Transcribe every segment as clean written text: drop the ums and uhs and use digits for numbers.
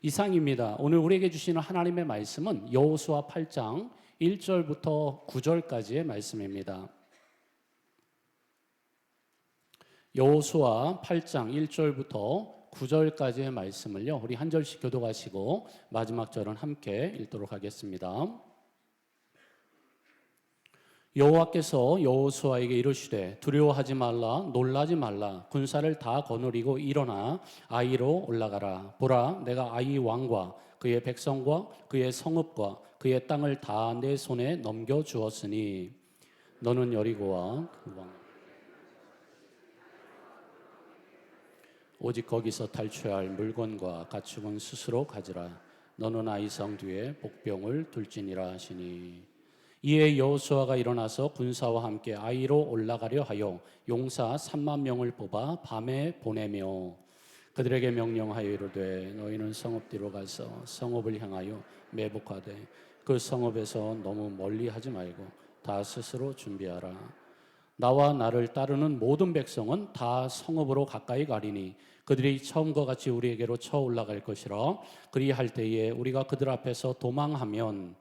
이상입니다. 오늘 우리에게 주시는 하나님의 말씀은 여호수아 8장 1절부터 9절까지의 말씀입니다. 여호수아 8장 1절부터 9절까지의 말씀을요, 우리 한 절씩 교독하시고 마지막 절은 함께 읽도록 하겠습니다. 여호와께서 여호수아에게 이르시되 두려워하지 말라, 놀라지 말라. 군사를 다 거느리고 일어나 아이로 올라가라. 보라, 내가 아이 왕과 그의 백성과 그의 성읍과 그의 땅을 다 내 손에 넘겨 주었으니 너는 여리고와 그 왕 오직 거기서 탈취할 물건과 가축은 스스로 가지라. 너는 아이 성 뒤에 복병을 둘지니라 하시니. 이에 여호수아가 일어나서 군사와 함께 아이로 올라가려 하여 용사 3만 명을 뽑아 밤에 보내며 그들에게 명령하여 이르되 너희는 성읍 뒤로 가서 성읍을 향하여 매복하되 그 성읍에서 너무 멀리 하지 말고 다 스스로 준비하라. 나와 나를 따르는 모든 백성은 다 성읍으로 가까이 가리니 그들이 처음과 같이 우리에게로 쳐 올라갈 것이라. 그리할 때에 우리가 그들 앞에서 도망하면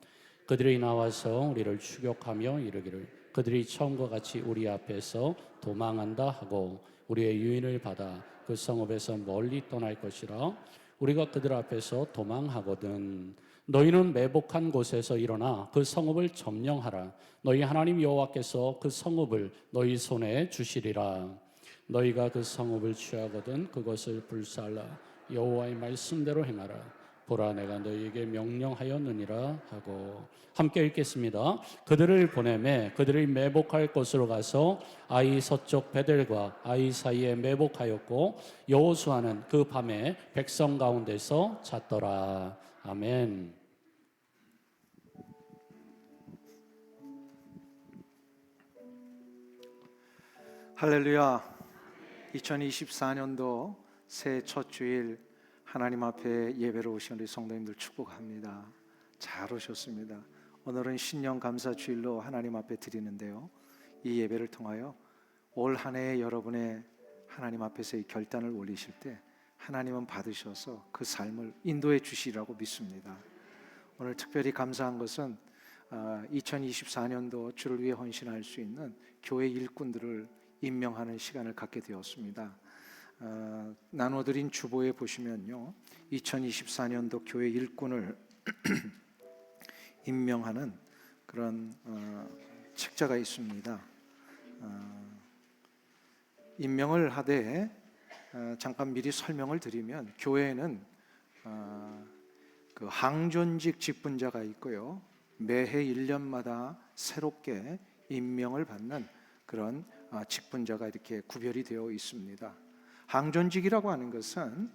그들이 나와서 우리를 추격하며 이르기를 그들이 처음과 같이 우리 앞에서 도망한다 하고 우리의 유인을 받아 그 성읍에서 멀리 떠날 것이라. 우리가 그들 앞에서 도망하거든 너희는 매복한 곳에서 일어나 그 성읍을 점령하라. 너희 하나님 여호와께서 그 성읍을 너희 손에 주시리라. 너희가 그 성읍을 취하거든 그것을 불살라 여호와의 말씀대로 행하라. 보라, 내가 너희에게 명령하였느니라 하고. 함께 읽겠습니다. 그들을 보내매 그들이 매복할 곳으로 가서 아이 서쪽 베델과 아이 사이에 매복하였고 여호수아는 그 밤에 백성 가운데서 잤더라. 아멘. 할렐루야. 2024년도 새해 첫 주일 하나님 앞에 예배로 오신 우리 성도님들 축복합니다. 잘 오셨습니다. 오늘은 신년 감사 주일로 하나님 앞에 드리는데요, 이 예배를 통하여 올 한 해 여러분의 하나님 앞에서 이 결단을 올리실 때 하나님은 받으셔서 그 삶을 인도해 주시리라고 믿습니다. 오늘 특별히 감사한 것은 2024년도 주를 위해 헌신할 수 있는 교회 일꾼들을 임명하는 시간을 갖게 되었습니다. 나눠드린 주보에 보시면요, 2024년도 교회 일꾼을 임명하는 그런 책자가 있습니다. 임명을 하되 잠깐 미리 설명을 드리면, 교회에는 그 항존직 직분자가 있고요, 매해 1년마다 새롭게 임명을 받는 그런 직분자가 이렇게 구별이 되어 있습니다. 항존직이라고 하는 것은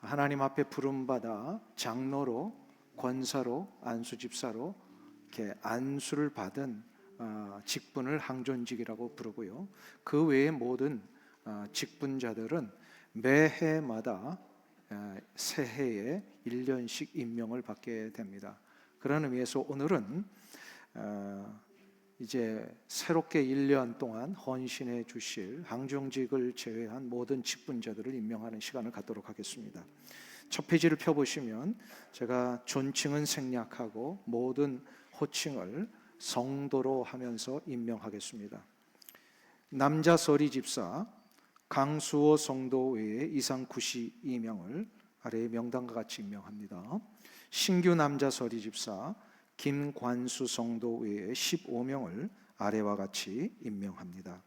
하나님 앞에 부름받아 장로로, 권사로, 안수집사로 이렇게 안수를 받은 직분을 항존직이라고 부르고요, 그 외의 모든 직분자들은 매해마다 새해에 1년씩 임명을 받게 됩니다. 그런 의미에서 오늘은 이제 새롭게 1년 동안 헌신해 주실 항존직을 제외한 모든 직분자들을 임명하는 시간을 갖도록 하겠습니다. 첫 페이지를 펴보시면 제가 존칭은 생략하고 모든 호칭을 성도로 하면서 임명하겠습니다. 남자 서리 집사 강수호 성도 외에 이상 92명을 아래의 명단과 같이 임명합니다. 신규 남자 서리 집사 김관수 성도 외에 15명을 아래와 같이 임명합니다.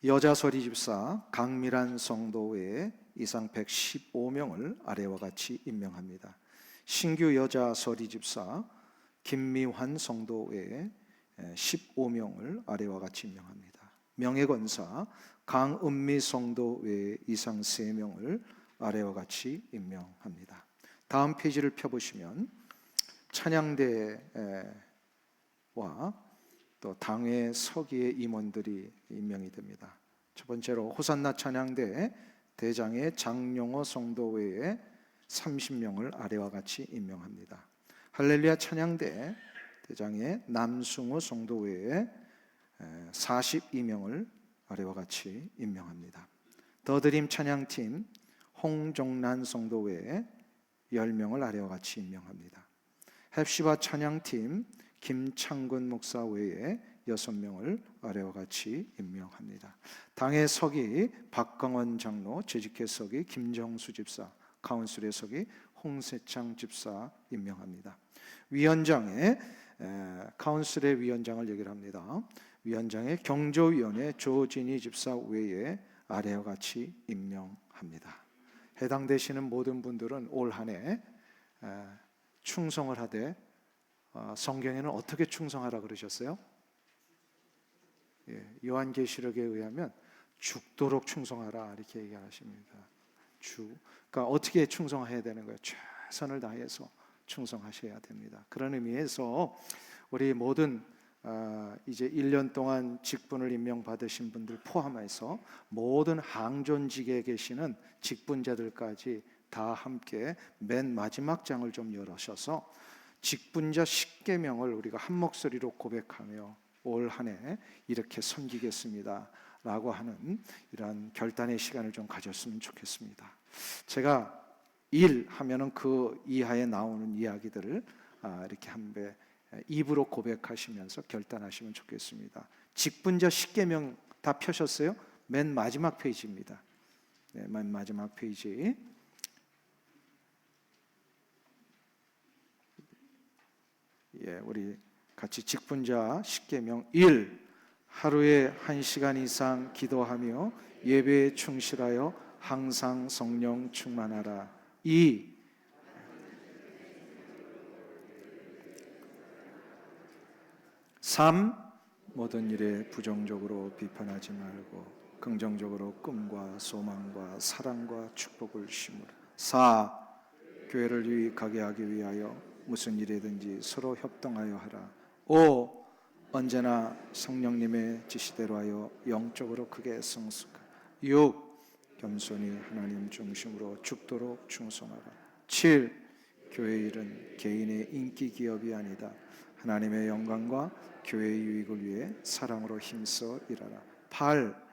여자 서리 집사 강미란 성도 외에 이상 115명을 아래와 같이 임명합니다. 신규 여자 서리 집사 김미환 성도 외에 15명을 아래와 같이 임명합니다. 명예권사 강은미 성도 외에 이상 3명을 아래와 같이 임명합니다. 다음 페이지를 펴보시면 찬양대와 또 당회 서기의 임원들이 임명이 됩니다. 첫 번째로 호산나 찬양대 대장의 장용호 성도 외에 30명을 아래와 같이 임명합니다. 할렐루야 찬양대 대장의 남승우 성도 외에 42명을 아래와 같이 임명합니다. 더드림 찬양팀 홍종란 성도 외에 10명을 아래와 같이 임명합니다. 헵시바 찬양팀 김창근 목사 외에 6명을 아래와 같이 임명합니다. 당의 서기 박강원 장로, 재직회 서기 김정수 집사, 카운슬의 서기 홍세창 집사 임명합니다. 위원장에 카운슬의 위원장을 얘기를 합니다. 위원장의 경조위원회 조진희 집사 외에 아래와 같이 임명합니다. 해당되시는 모든 분들은 올 한 해 충성을 하되, 성경에는 어떻게 충성하라 그러셨어요? 요한계시록에 의하면 죽도록 충성하라 이렇게 얘기하십니다. 그러니까 어떻게 충성해야 되는 거예요? 최선을 다해서 충성하셔야 됩니다. 그런 의미에서 우리 모든 이제 1년 동안 직분을 임명받으신 분들 포함해서 모든 항존직에 계시는 직분자들까지 다 함께 맨 마지막 장을 좀 열으셔서 직분자 10계명을 우리가 한 목소리로 고백하며 올 한 해 이렇게 섬기겠습니다 라고 하는 이러한 결단의 시간을 좀 가졌으면 좋겠습니다. 제가 일 하면은 그 이하에 나오는 이야기들을 이렇게 한배 입으로 고백하시면서 결단하시면 좋겠습니다. 직분자 10계명 다 펴셨어요? 맨 마지막 페이지입니다. 네, 맨 마지막 페이지. 우리 같이 직분자 10계명 1. 하루에 1시간 이상 기도하며 예배에 충실하여 항상 성령 충만하라. 2. 모든 일에 부정적으로 비판하지 말고 긍정적으로 꿈과 소망과 사랑과 축복을 심으라. 4. 교회를 유익하게 하기 위하여 무슨 일이든지 서로 협동하여 하라. 5. 언제나 성령님의 지시대로 하여 영적으로 크게 성숙하라. 6. 겸손히 하나님 중심으로 죽도록 충성하라. 7. 교회 일은 개인의 인기 기업이 아니다. 하나님의 영광과 교회의 유익을 위해 사랑으로 힘써 일하라. 8.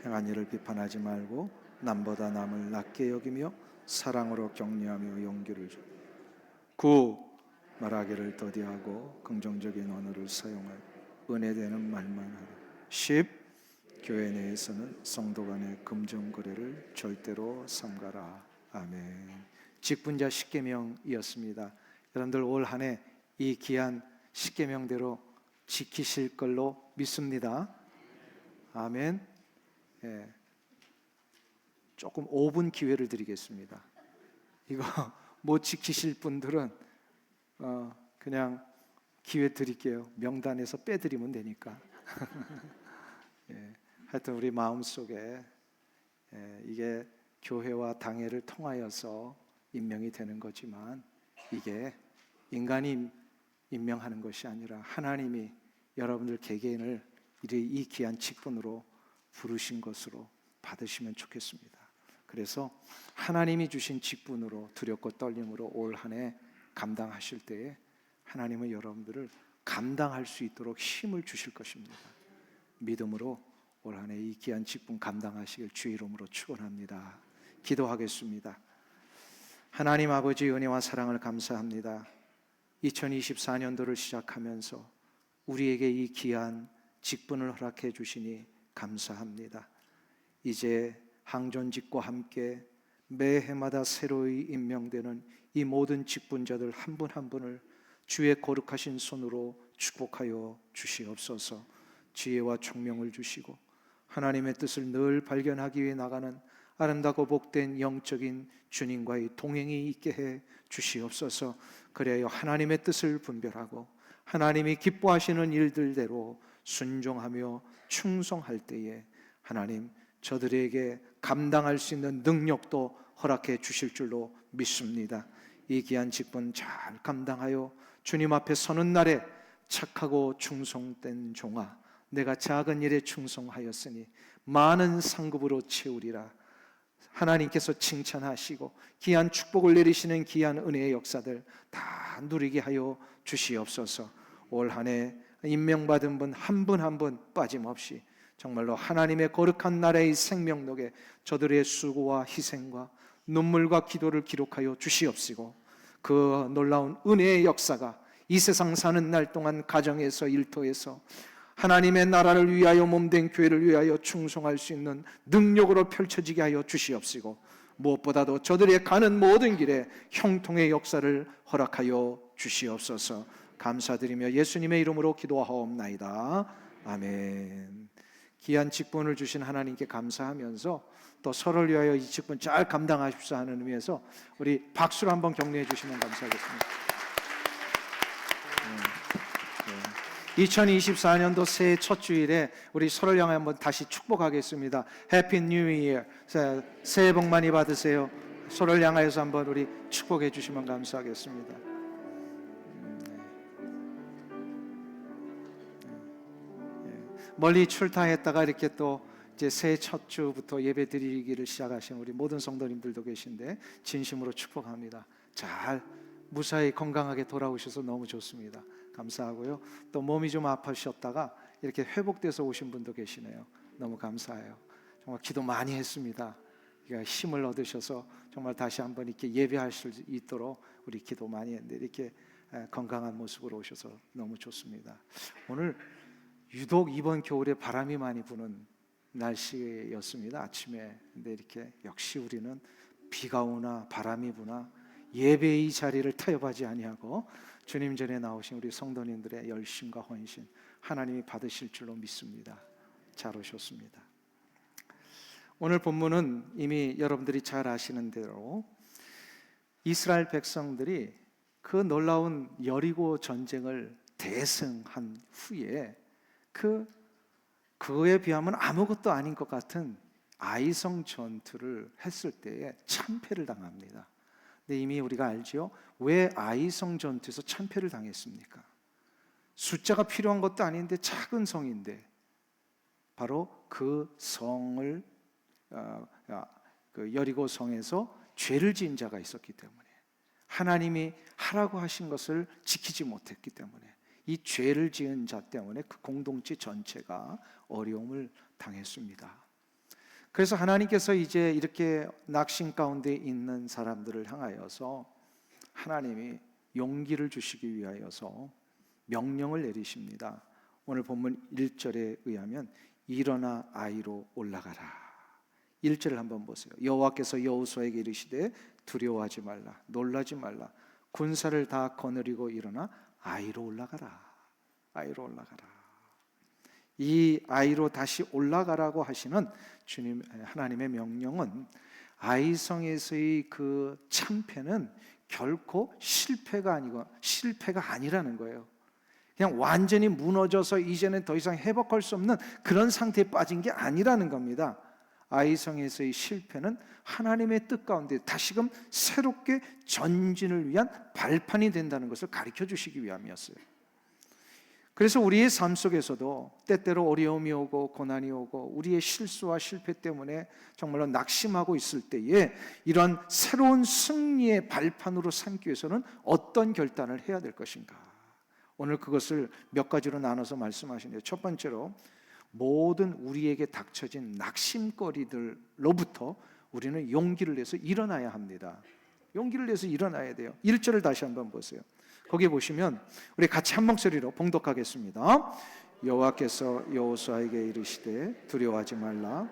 행한 일을 비판하지 말고 남보다 남을 낮게 여기며 사랑으로 격려하며 용기를 줘. 9. 말하기를 더디하고 긍정적인 언어를 사용하여 은혜되는 말만 하라. 10. 교회 내에서는 성도 간의 금전거래를 절대로 삼가라. 아멘. 직분자 10계명이었습니다. 여러분들 올 한 해 이 귀한 10계명대로 지키실 걸로 믿습니다. 아멘. 조금 5분 기회를 드리겠습니다. 이거 못 지키실 분들은 그냥 기회 드릴게요. 명단에서 빼드리면 되니까. 하여튼 우리 마음속에 이게 교회와 당회를 통하여서 임명이 되는 거지만 이게 인간이 임명하는 것이 아니라 하나님이 여러분들 개개인을 이 귀한 직분으로 부르신 것으로 받으시면 좋겠습니다. 그래서 하나님이 주신 직분으로 두렵고 떨림으로 올 한 해 감당하실 때에 하나님은 여러분들을 감당할 수 있도록 힘을 주실 것입니다. 믿음으로 올 한 해 이 귀한 직분 감당하시길 주의 이름으로 축원합니다. 기도하겠습니다. 하나님 아버지 은혜와 사랑을 감사합니다. 2024년도를 시작하면서 우리에게 이 귀한 직분을 허락해 주시니 감사합니다. 이제 항존직과 함께 매해마다 새로이 임명되는 이 모든 직분자들 한 분 한 분을 주의 거룩하신 손으로 축복하여 주시옵소서. 지혜와 총명을 주시고 하나님의 뜻을 늘 발견하기 위해 나가는 아름답고 복된 영적인 주님과의 동행이 있게 해 주시옵소서. 그래야 하나님의 뜻을 분별하고 하나님이 기뻐하시는 일들대로 순종하며 충성할 때에 하나님 저들에게 감당할 수 있는 능력도 허락해 주실 줄로 믿습니다. 이 귀한 직분 잘 감당하여 주님 앞에 서는 날에 착하고 충성된 종아, 내가 작은 일에 충성하였으니 많은 상급으로 채우리라. 하나님께서 칭찬하시고 귀한 축복을 내리시는 귀한 은혜의 역사들 다 누리게 하여 주시옵소서. 올 한 해 임명받은 분 한 분 한 분 빠짐없이 정말로 하나님의 거룩한 나라의 생명록에 저들의 수고와 희생과 눈물과 기도를 기록하여 주시옵시고, 그 놀라운 은혜의 역사가 이 세상 사는 날 동안 가정에서 일터에서 하나님의 나라를 위하여 몸된 교회를 위하여 충성할 수 있는 능력으로 펼쳐지게 하여 주시옵시고, 무엇보다도 저들의 가는 모든 길에 형통의 역사를 허락하여 주시옵소서. 감사드리며 예수님의 이름으로 기도하옵나이다. 아멘. 귀한 직분을 주신 하나님께 감사하면서 또 서로를 위하여 이 직분 잘 감당하십시오 하는 의미에서 우리 박수로 한번 격려해 주시면 감사하겠습니다. 2024년도 새해 첫 주일에 우리 서로를 향해 한번 다시 축복하겠습니다. 해피 뉴 이어. 새해 복 많이 받으세요. 서로를 향하여서 한번 우리 축복해 주시면 감사하겠습니다. 멀리 출타했다가 이렇게 또 이제 새해 첫 주부터 예배 드리기를 시작하신 우리 모든 성도님들도 계신데 진심으로 축복합니다. 잘 무사히 건강하게 돌아오셔서 너무 좋습니다. 감사하고요. 또 몸이 좀 아프셨다가 이렇게 회복돼서 오신 분도 계시네요. 너무 감사해요. 정말 기도 많이 했습니다. 그러니까 힘을 얻으셔서 정말 다시 한번 이렇게 예배할 수 있도록 우리 기도 많이 했는데 이렇게 건강한 모습으로 오셔서 너무 좋습니다. 오늘 유독 이번 겨울에 바람이 많이 부는 날씨였습니다. 아침에. 근데 이렇게 역시 우리는 비가 오나 바람이 부나 예배의 자리를 타협하지 아니하고 주님 전에 나오신 우리 성도님들의 열심과 헌신 하나님이 받으실 줄로 믿습니다. 잘 오셨습니다. 오늘 본문은 이미 여러분들이 잘 아시는 대로 이스라엘 백성들이 그 놀라운 여리고 전쟁을 대승한 후에 그에 비하면 아무것도 아닌 것 같은 아이성 전투를 했을 때에 참패를 당합니다. 근데 이미 우리가 알지요. 왜 아이성 전투에서 참패를 당했습니까? 숫자가 필요한 것도 아닌데 작은 성인데 바로 그 성을 그 여리고 성에서 죄를 지은 자가 있었기 때문에, 하나님이 하라고 하신 것을 지키지 못했기 때문에, 이 죄를 지은 자 때문에 그 공동체 전체가 어려움을 당했습니다. 그래서 하나님께서 이제 이렇게 낙심 가운데 있는 사람들을 향하여서 하나님이 용기를 주시기 위하여서 명령을 내리십니다. 오늘 본문 1절에 의하면 일어나 아이로 올라가라. 1절을 한번 보세요. 여호와께서 여호수아에게 이르시되 두려워하지 말라, 놀라지 말라, 군사를 다 거느리고 일어나 아이로 올라가라. 아이로 올라가라. 이 아이로 다시 올라가라고 하시는 주님 하나님의 명령은 아이성에서의 그 참패는 결코 실패가 아니라는 거예요. 그냥 완전히 무너져서 이제는 더 이상 회복할 수 없는 그런 상태에 빠진 게 아니라는 겁니다. 아이성에서의 실패는 하나님의 뜻 가운데 다시금 새롭게 전진을 위한 발판이 된다는 것을 가르쳐 주시기 위함이었어요. 그래서 우리의 삶 속에서도 때때로 어려움이 오고 고난이 오고 우리의 실수와 실패 때문에 정말로 낙심하고 있을 때에 이런 새로운 승리의 발판으로 삼기 위해서는 어떤 결단을 해야 될 것인가? 오늘 그것을 몇 가지로 나눠서 말씀하시는데요. 첫 번째로 모든 우리에게 닥쳐진 낙심거리들로부터 우리는 용기를 내서 일어나야 합니다. 용기를 내서 일어나야 돼요. 1절을 다시 한번 보세요. 거기 보시면 우리 같이 한 목소리로 봉독하겠습니다. 여호와께서 여호수아에게 이르시되 두려워하지 말라,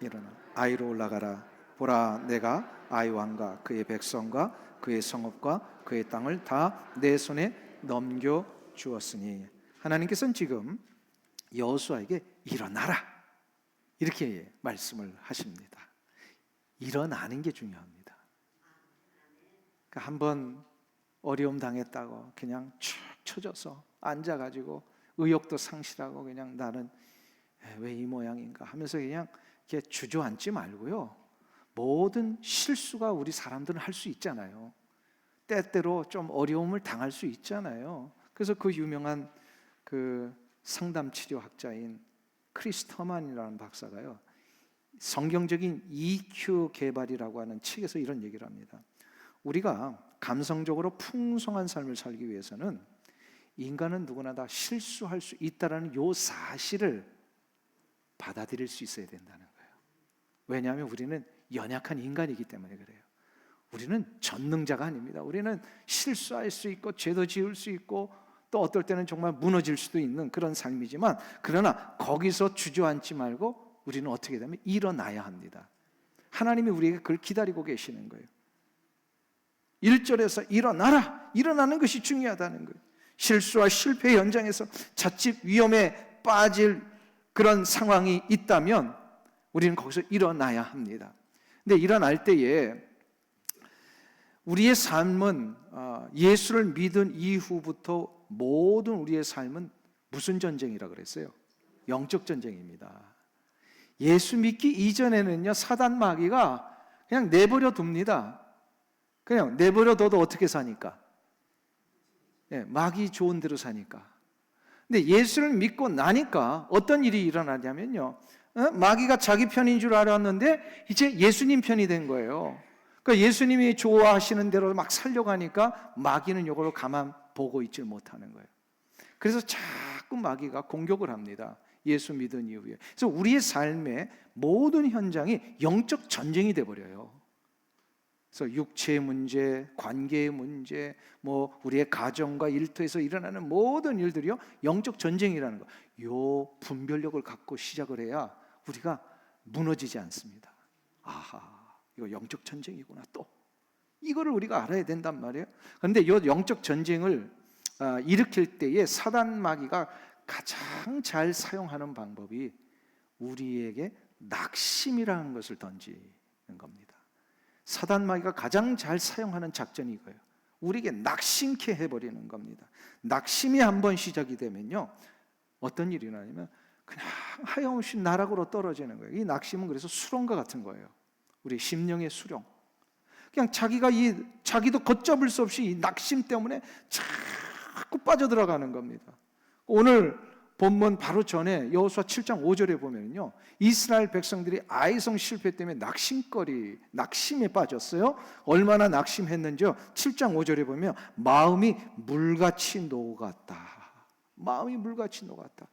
일어나 아이로 올라가라. 보라, 내가 아이 왕과 그의 백성과 그의 성읍과 그의 땅을 다 내 손에 넘겨 주었으니. 하나님께서는 지금 여호수아에게 일어나라 이렇게 말씀을 하십니다. 일어나는 게 중요합니다. 그러니까 한번 어려움 당했다고 그냥 축 처져서 앉아가지고 의욕도 상실하고 그냥 나는 왜 이 모양인가 하면서 그냥 이렇게 주저앉지 말고요. 모든 실수가 우리 사람들은 할 수 있잖아요. 때때로 좀 어려움을 당할 수 있잖아요. 그래서 그 유명한 그 상담 치료학자인 크리스터만이라는 박사가요, 성경적인 EQ 개발이라고 하는 책에서 이런 얘기를 합니다. 우리가 감성적으로 풍성한 삶을 살기 위해서는 인간은 누구나 다 실수할 수 있다라는 요 사실을 받아들일 수 있어야 된다는 거예요. 왜냐하면 우리는 연약한 인간이기 때문에 그래요. 우리는 전능자가 아닙니다. 우리는 실수할 수 있고 죄도 지을 수 있고 또 어떨 때는 정말 무너질 수도 있는 그런 삶이지만, 그러나 거기서 주저앉지 말고 우리는 어떻게 되면 일어나야 합니다. 하나님이 우리에게 그걸 기다리고 계시는 거예요. 1절에서 일어나라! 일어나는 것이 중요하다는 거예요. 실수와 실패 현장에서 자칫 위험에 빠질 그런 상황이 있다면 우리는 거기서 일어나야 합니다. 근데 일어날 때에 우리의 삶은 예수를 믿은 이후부터 모든 우리의 삶은 무슨 전쟁이라 그랬어요? 영적 전쟁입니다. 예수 믿기 이전에는요, 사단 마귀가 그냥 내버려 둡니다. 그냥 내버려 둬도 어떻게 사니까? 마귀 좋은 대로 사니까. 근데 예수를 믿고 나니까 어떤 일이 일어나냐면요, 마귀가 자기 편인 줄 알았는데 이제 예수님 편이 된 거예요. 그러니까 예수님이 좋아하시는 대로 막 살려가니까 마귀는 이걸 가만 보고 있지 못하는 거예요. 그래서 자꾸 마귀가 공격을 합니다. 예수 믿은 이후에. 그래서 우리의 삶의 모든 현장이 영적 전쟁이 돼버려요. 그래서 육체의 문제, 관계의 문제, 뭐 우리의 가정과 일터에서 일어나는 모든 일들이요, 영적 전쟁이라는 거. 요 분별력을 갖고 시작을 해야 우리가 무너지지 않습니다. 아하, 이거 영적 전쟁이구나. 또 이거를 우리가 알아야 된단 말이에요. 그런데 이 영적 전쟁을 일으킬 때에 사단 마귀가 가장 잘 사용하는 방법이 우리에게 낙심이라는 것을 던지는 겁니다. 사단 마귀가 가장 잘 사용하는 작전이 이거예요. 우리에게 낙심케 해버리는 겁니다. 낙심이 한번 시작이 되면요, 어떤 일이 일어나냐면 그냥 하염없이 나락으로 떨어지는 거예요. 이 낙심은 그래서 수렁과 같은 거예요. 우리 심령의 수렁. 그냥 자기도 걷잡을 수 없이 이 낙심 때문에 자꾸 빠져들어가는 겁니다. 오늘 본문 바로 전에 여호수아 7장 5절에 보면요, 이스라엘 백성들이 아이성 실패 때문에 낙심에 빠졌어요. 얼마나 낙심했는지요. 7장 5절에 보면 마음이 물같이 녹았다. 마음이 물같이 녹았다.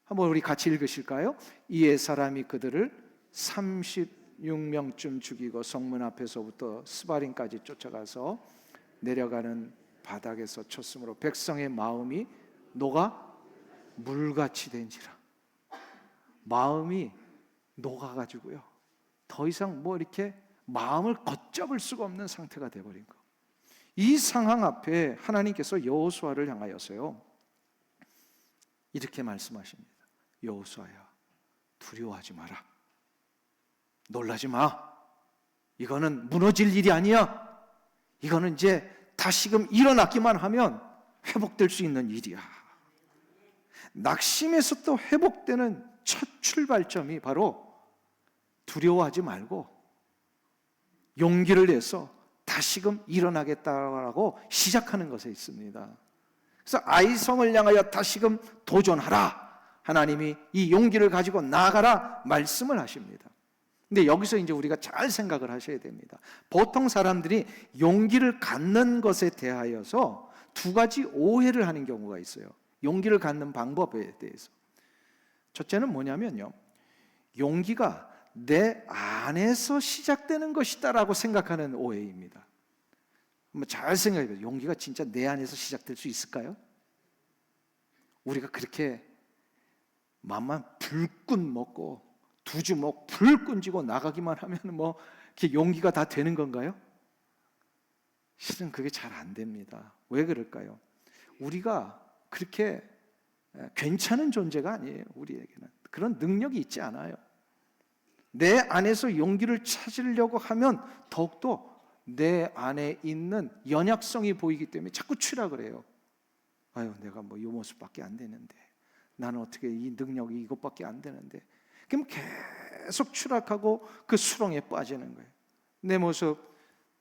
한번 우리 같이 읽으실까요? 이에 사람이 그들을 36명쯤 죽이고 성문 앞에서부터 스바림까지 쫓아가서 내려가는 바닥에서 쳤으므로 백성의 마음이 녹아 물같이 된지라. 마음이 녹아가지고요, 더 이상 뭐 이렇게 마음을 걷잡을 수가 없는 상태가 되어버린 거. 이 상황 앞에 하나님께서 여호수아를 향하여서요, 이렇게 말씀하십니다. 여호수아야, 두려워하지 마라. 놀라지 마. 이거는 무너질 일이 아니야. 이거는 이제 다시금 일어나기만 하면 회복될 수 있는 일이야. 낙심에서 또 회복되는 첫 출발점이 바로 두려워하지 말고 용기를 내서 다시금 일어나겠다라고 시작하는 것에 있습니다. 그래서 아이성을 향하여 다시금 도전하라. 하나님이 이 용기를 가지고 나아가라 말씀을 하십니다. 근데 여기서 이제 우리가 잘 생각을 하셔야 됩니다. 보통 사람들이 용기를 갖는 것에 대하여서 두 가지 오해를 하는 경우가 있어요. 용기를 갖는 방법에 대해서. 첫째는 뭐냐면요, 용기가 내 안에서 시작되는 것이다라고 생각하는 오해입니다. 한번 잘 생각해 보세요. 용기가 진짜 내 안에서 시작될 수 있을까요? 우리가 그렇게 맘만 불끈 먹고 두 주먹 불끈 쥐고 나가기만 하면 뭐 이렇게 용기가 다 되는 건가요? 실은 그게 잘 안 됩니다. 왜 그럴까요? 우리가 그렇게 괜찮은 존재가 아니에요. 우리에게는 그런 능력이 있지 않아요. 내 안에서 용기를 찾으려고 하면 더욱더 내 안에 있는 연약성이 보이기 때문에 자꾸 추락을 해요. 아유, 내가 뭐 이 모습밖에 안 되는데, 나는 어떻게 이 능력이 이것밖에 안 되는데, 그럼 계속 추락하고 그 수렁에 빠지는 거예요. 내 모습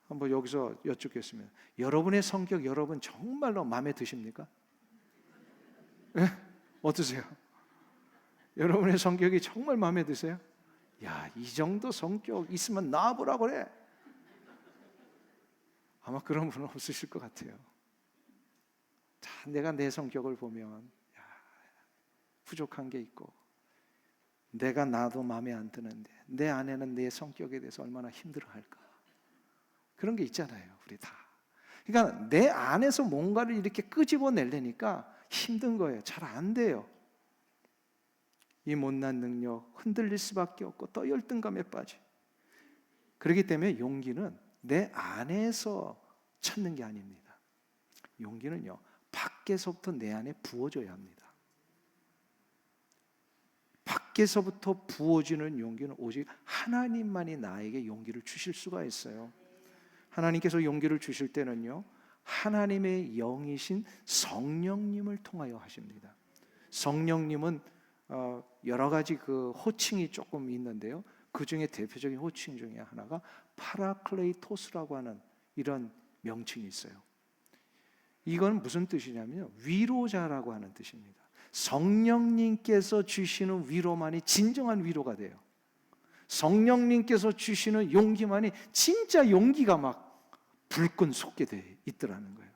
한번 여기서 여쭙겠습니다. 여러분의 성격 여러분 정말로 마음에 드십니까? 네? 어떠세요? 여러분의 성격이 정말 마음에 드세요? 야, 이 정도 성격 있으면 나와보라 그래. 아마 그런 분은 없으실 것 같아요. 자, 내가 내 성격을 보면 부족한 게 있고, 내가 나도 마음에 안 드는데 내 아내는 내 성격에 대해서 얼마나 힘들어할까. 그런 게 있잖아요, 우리 다. 그러니까 내 안에서 뭔가를 이렇게 끄집어내려니까 힘든 거예요. 잘 안 돼요. 이 못난 능력 흔들릴 수밖에 없고 또 열등감에 빠져. 그렇기 때문에 용기는 내 안에서 찾는 게 아닙니다. 용기는요, 밖에서부터 내 안에 부어져야 합니다. 밖에서부터 부어지는 용기는 오직 하나님만이 나에게 용기를 주실 수가 있어요. 하나님께서 용기를 주실 때는요, 하나님의 영이신 성령님을 통하여 하십니다. 성령님은 여러 가지 그 호칭이 조금 있는데요, 그 중에 대표적인 호칭 중에 하나가 파라클레이토스라고 하는 이런 명칭이 있어요. 이건 무슨 뜻이냐면요, 위로자라고 하는 뜻입니다. 성령님께서 주시는 위로만이 진정한 위로가 돼요. 성령님께서 주시는 용기만이 진짜 용기가 막 불끈 솟게 돼 있더라는 거예요.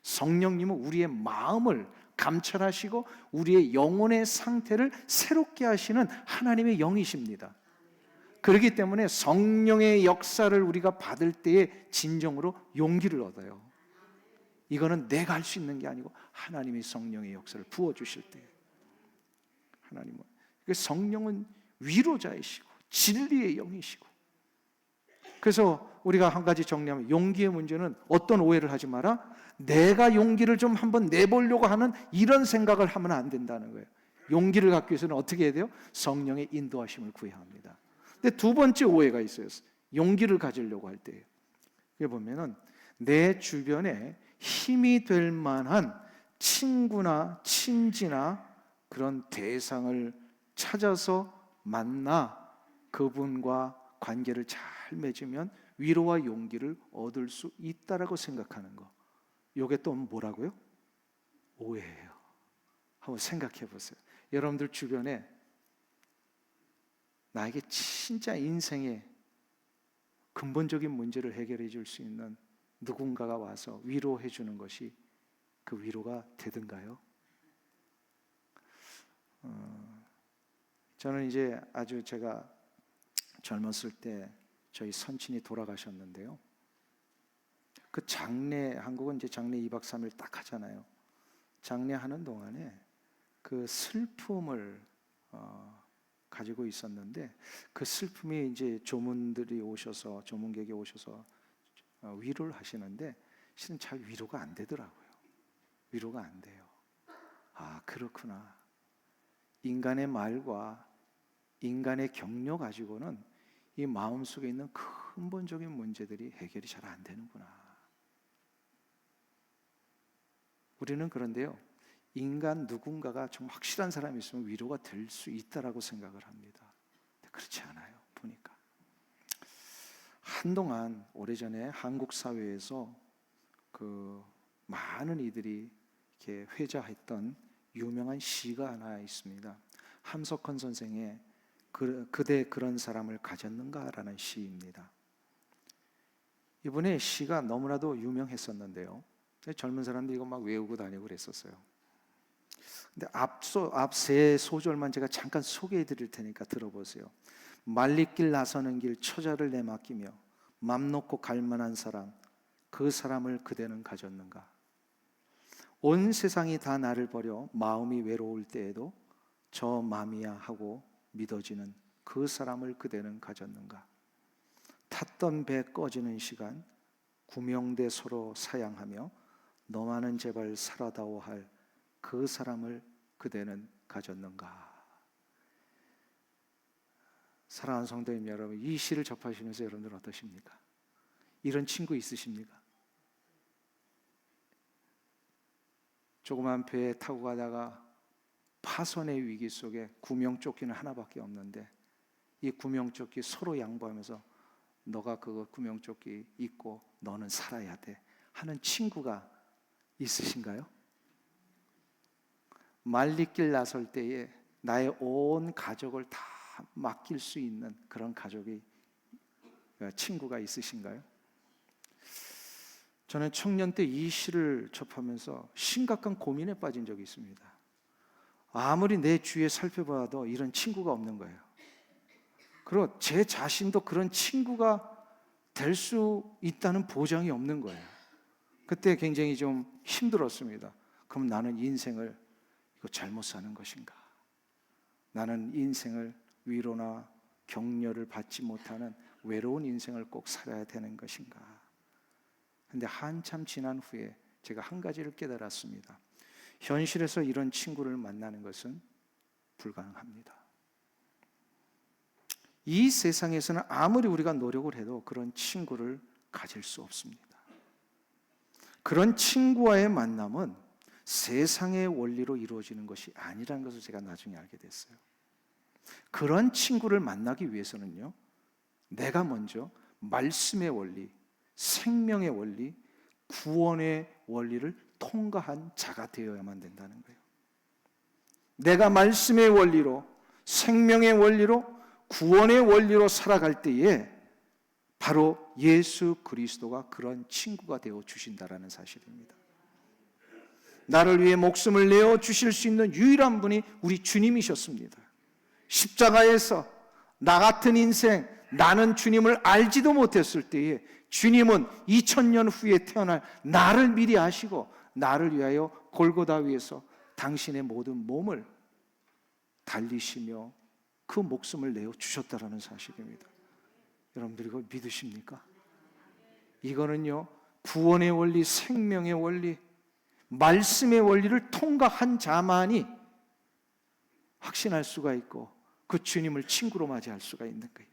성령님은 우리의 마음을 감찰하시고 우리의 영혼의 상태를 새롭게 하시는 하나님의 영이십니다. 그렇기 때문에 성령의 역사를 우리가 받을 때에 진정으로 용기를 얻어요. 이거는 내가 할 수 있는 게 아니고 하나님의 성령의 역사를 부어주실 때, 하나님은 성령은 위로자이시고 진리의 영이시고. 그래서 우리가 한 가지 정리하면, 용기의 문제는 어떤 오해를 하지 마라, 내가 용기를 좀 한번 내보려고 하는 이런 생각을 하면 안 된다는 거예요. 용기를 갖기 위해서는 어떻게 해야 돼요? 성령의 인도하심을 구해야 합니다. 근데 두 번째 오해가 있어요. 용기를 가지려고 할 때예요. 여기 보면은 내 주변에 힘이 될 만한 친구나 친지나 그런 대상을 찾아서 만나 그분과 관계를 잘 맺으면 위로와 용기를 얻을 수 있다라고 생각하는 거, 이게 또 뭐라고요? 오해예요. 한번 생각해 보세요. 여러분들 주변에 나에게 진짜 인생의 근본적인 문제를 해결해 줄 수 있는 누군가가 와서 위로해 주는 것이 그 위로가 되든가요? 저는 이제 아주 제가 젊었을 때 저희 선친이 돌아가셨는데요, 그 장례, 한국은 이제 장례 2박 3일 딱 하잖아요. 장례하는 동안에 그 슬픔을 가지고 있었는데, 그 슬픔이 이제 조문들이 오셔서, 조문객이 오셔서 위로를 하시는데 실은 잘 위로가 안 되더라고요. 위로가 안 돼요. 아, 그렇구나. 인간의 말과 인간의 격려 가지고는 이 마음속에 있는 근본적인 문제들이 해결이 잘 안 되는구나. 우리는 그런데요, 인간 누군가가 좀 확실한 사람이 있으면 위로가 될 수 있다라고 생각을 합니다. 그렇지 않아요, 보니까. 한동안 오래전에 한국 사회에서 그 많은 이들이 이렇게 회자했던 유명한 시가 하나 있습니다. 함석헌 선생의 그대 그런 사람을 가졌는가라는 시입니다. 이분의 시가 너무나도 유명했었는데요, 젊은 사람들이 이거 막 외우고 다니고 그랬었어요. 근데 앞 세 소절만 제가 잠깐 소개해 드릴 테니까 들어보세요. 말리길 나서는 길 처자를 내맡기며 맘 놓고 갈 만한 사람, 그 사람을 그대는 가졌는가? 온 세상이 다 나를 버려 마음이 외로울 때에도 저 맘이야 하고 믿어지는 그 사람을 그대는 가졌는가? 탔던 배 꺼지는 시간, 구명대 서로 사양하며 너만은 제발 살아다오 할 그 사람을 그대는 가졌는가? 사랑하는 성도님 여러분, 이 시를 접하시면서 여러분들 어떠십니까? 이런 친구 있으십니까? 조그만 배에 타고 가다가 파손의 위기 속에 구명조끼는 하나밖에 없는데 이 구명조끼 서로 양보하면서 너가 그거 구명조끼 입고 너는 살아야 돼 하는 친구가 있으신가요? 말리길 나설 때에 나의 온 가족을 다 맡길 수 있는 그런 가족이, 친구가 있으신가요? 저는 청년 때 이 시를 접하면서 심각한 고민에 빠진 적이 있습니다. 아무리 내 주위에 살펴봐도 이런 친구가 없는 거예요. 그리고 제 자신도 그런 친구가 될 수 있다는 보장이 없는 거예요. 그때 굉장히 좀 힘들었습니다. 그럼 나는 인생을 이거 잘못 사는 것인가? 나는 인생을 위로나 격려를 받지 못하는 외로운 인생을 꼭 살아야 되는 것인가? 근데 한참 지난 후에 제가 한 가지를 깨달았습니다. 현실에서 이런 친구를 만나는 것은 불가능합니다. 이 세상에서는 아무리 우리가 노력을 해도 그런 친구를 가질 수 없습니다. 그런 친구와의 만남은 세상의 원리로 이루어지는 것이 아니라는 것을 제가 나중에 알게 됐어요. 그런 친구를 만나기 위해서는요, 내가 먼저 말씀의 원리, 생명의 원리, 구원의 원리를 통과한 자가 되어야만 된다는 거예요. 내가 말씀의 원리로, 생명의 원리로, 구원의 원리로 살아갈 때에 바로 예수 그리스도가 그런 친구가 되어 주신다라는 사실입니다. 나를 위해 목숨을 내어 주실 수 있는 유일한 분이 우리 주님이셨습니다. 십자가에서 나 같은 인생, 나는 주님을 알지도 못했을 때에 주님은 2000년 후에 태어날 나를 미리 아시고 나를 위하여 골고다 위에서 당신의 모든 몸을 달리시며 그 목숨을 내어 주셨다라는 사실입니다. 여러분들 이거 믿으십니까? 이거는요, 구원의 원리, 생명의 원리, 말씀의 원리를 통과한 자만이 확신할 수가 있고 그 주님을 친구로 맞이할 수가 있는 거예요.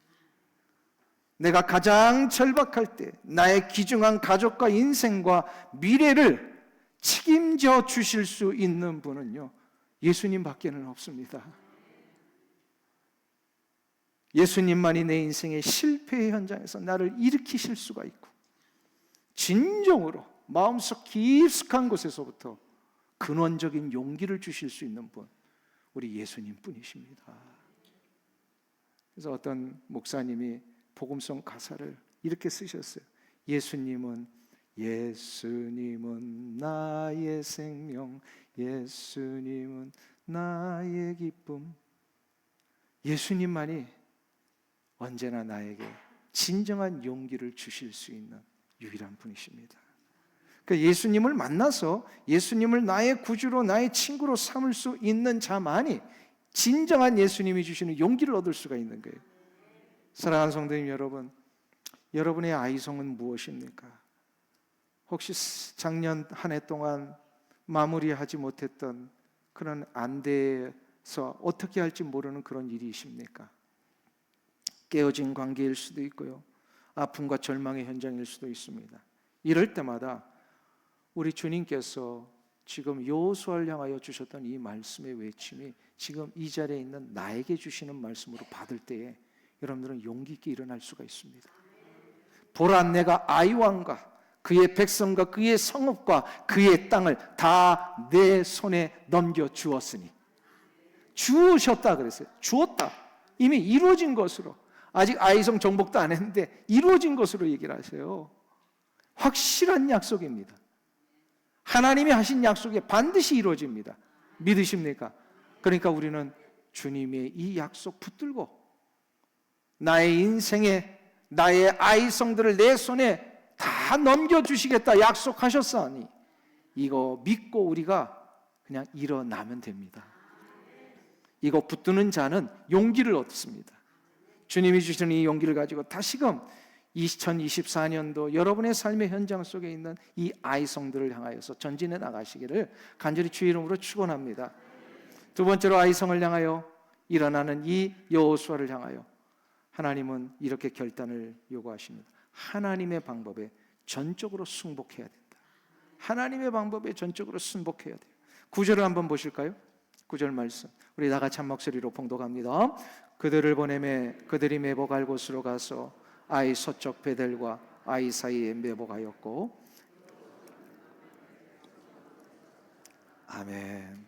내가 가장 절박할 때 나의 귀중한 가족과 인생과 미래를 책임져 주실 수 있는 분은요, 예수님밖에는 없습니다. 예수님만이 내 인생의 실패의 현장에서 나를 일으키실 수가 있고 진정으로 마음속 깊숙한 곳에서부터 근원적인 용기를 주실 수 있는 분, 우리 예수님 뿐이십니다. 그래서 어떤 목사님이 복음성 가사를 이렇게 쓰셨어요. 예수님은 나의 생명, 예수님은 나의 기쁨. 예수님만이 언제나 나에게 진정한 용기를 주실 수 있는 유일한 분이십니다. 그러니까 예수님을 만나서 예수님을 나의 구주로 나의 친구로 삼을 수 있는 자만이 진정한 예수님이 주시는 용기를 얻을 수가 있는 거예요. 사랑하는 성도님 여러분, 여러분의 아이성은 무엇입니까? 혹시 작년 한 해 동안 마무리하지 못했던 그런 안대에서 어떻게 할지 모르는 그런 일이십니까? 깨어진 관계일 수도 있고요, 아픔과 절망의 현장일 수도 있습니다. 이럴 때마다 우리 주님께서 지금 여호수아를 향하여 주셨던 이 말씀의 외침이 지금 이 자리에 있는 나에게 주시는 말씀으로 받을 때에 여러분들은 용기 있게 일어날 수가 있습니다. 보라, 내가 아이왕과 그의 백성과 그의 성읍과 그의 땅을 다 내 손에 넘겨 주었으니. 주셨다 그랬어요. 주었다. 이미 이루어진 것으로. 아직 아이성 정복도 안 했는데 이루어진 것으로 얘기를 하세요. 확실한 약속입니다. 하나님이 하신 약속이 반드시 이루어집니다. 믿으십니까? 그러니까 우리는 주님의 이 약속 붙들고 나의 인생에 나의 아이성들을 내 손에 다 넘겨주시겠다 약속하셨사니 이거 믿고 우리가 그냥 일어나면 됩니다. 이거 붙드는 자는 용기를 얻습니다. 주님이 주시는 이 용기를 가지고 다시금 2024년도 여러분의 삶의 현장 속에 있는 이 아이성들을 향하여서 전진해 나가시기를 간절히 주의 이름으로 축원합니다. 두 번째로 아이성을 향하여 일어나는 이 여호수아를 향하여 하나님은 이렇게 결단을 요구하십니다. 하나님의 방법에 전적으로 승복해야 된다. 하나님의 방법에 전적으로 승복해야 돼요. 9절을 한번 보실까요? 9절 말씀 우리 다 같이 한 목소리로 봉독합니다. 그들을 보내매 그들이 매복할 곳으로 가서 아이 서쪽 베델과 아이 사이에 매복하였고. 아멘.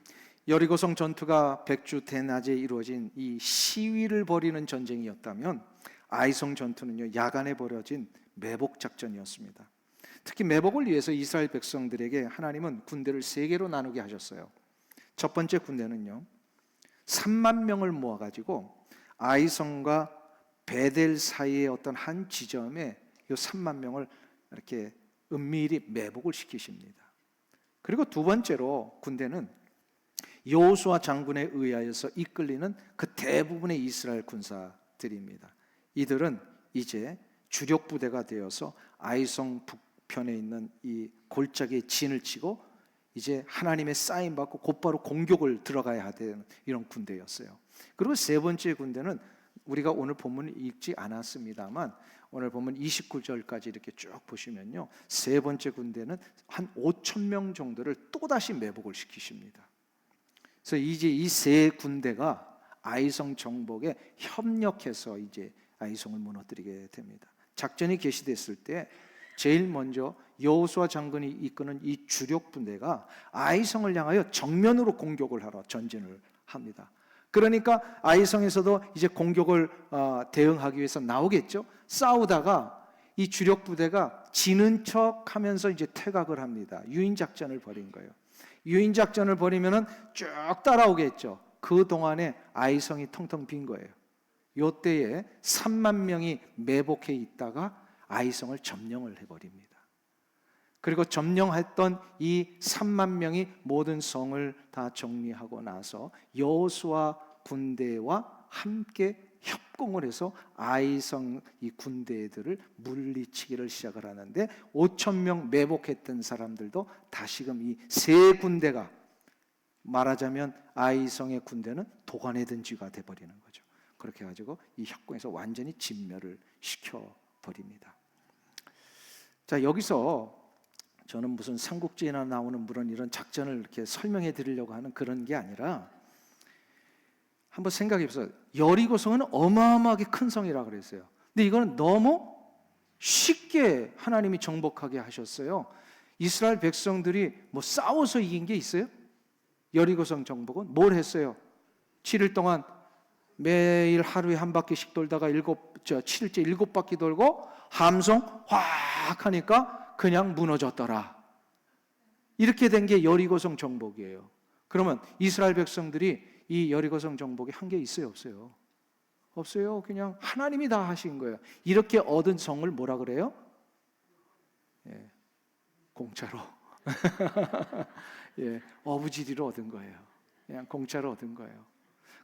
여리고성 전투가 백주 대낮에 이루어진 이 시위를 벌이는 전쟁이었다면 아이성 전투는요, 야간에 벌어진 매복 작전이었습니다. 특히 매복을 위해서 이스라엘 백성들에게 하나님은 군대를 세 개로 나누게 하셨어요. 첫 번째 군대는요, 3만 명을 모아가지고 아이성과 베델 사이의 어떤 한 지점에 이 3만 명을 이렇게 은밀히 매복을 시키십니다. 그리고 두 번째로 군대는 여호수아 장군에 의하여서 이끌리는 그 대부분의 이스라엘 군사들입니다. 이들은 이제 주력 부대가 되어서 아이성 북편에 있는 이 골짜기에 진을 치고 이제 하나님의 사인 받고 곧바로 공격을 들어가야 되는 이런 군대였어요. 그리고 세 번째 군대는 우리가 오늘 본문을 읽지 않았습니다만 오늘 보면 29절까지 이렇게 쭉 보시면요, 세 번째 군대는 한 5천 명 정도를 또다시 매복을 시키십니다. 그래서 이제 이 세 군대가 아이성 정복에 협력해서 이제 아이성을 무너뜨리게 됩니다. 작전이 개시됐을 때 제일 먼저 여호수아 장군이 이끄는 이 주력 부대가 아이성을 향하여 정면으로 공격을 하러 전진을 합니다. 그러니까 아이성에서도 이제 공격을 대응하기 위해서 나오겠죠. 싸우다가 이 주력 부대가 지는 척하면서 이제 퇴각을 합니다. 유인 작전을 벌인 거예요. 유인 작전을 벌이면은 쭉 따라오겠죠. 그 동안에 아이성이 텅텅 빈 거예요. 요때에 3만 명이 매복해 있다가 아이성을 점령을 해버립니다. 그리고 점령했던 이 3만 명이 모든 성을 다 정리하고 나서 여호수아 군대와 함께 협공을 해서 아이성 이 군대들을 물리치기를 시작을 하는데 5천 명 매복했던 사람들도 다시금 이 세 군대가 말하자면 아이성의 군대는 도관에 든 쥐가 돼버리는 거죠. 그렇게 해가지고 이 협공에서 완전히 진멸을 시켜버립니다. 자, 여기서 저는 무슨 삼국지에나 나오는 이런 작전을 이렇게 설명해 드리려고 하는 그런 게 아니라 한번 생각해 보세요. 여리고성은 어마어마하게 큰 성이라 그랬어요. 근데 이거는 너무 쉽게 하나님이 정복하게 하셨어요. 이스라엘 백성들이 뭐 싸워서 이긴 게 있어요? 여리고성 정복은 뭘 했어요? 7일 동안 매일 하루에 한 바퀴씩 돌다가 7일째 7바퀴 돌고 함성 확 하니까 그냥 무너졌더라. 이렇게 된 게 여리고성 정복이에요. 그러면 이스라엘 백성들이 이 여리고성 정복에 한 게 있어요, 없어요? 없어요. 그냥 하나님이 다 하신 거예요. 이렇게 얻은 성을 뭐라 그래요? 예, 공짜로. 예, 어부지리로 얻은 거예요. 그냥 공짜로 얻은 거예요.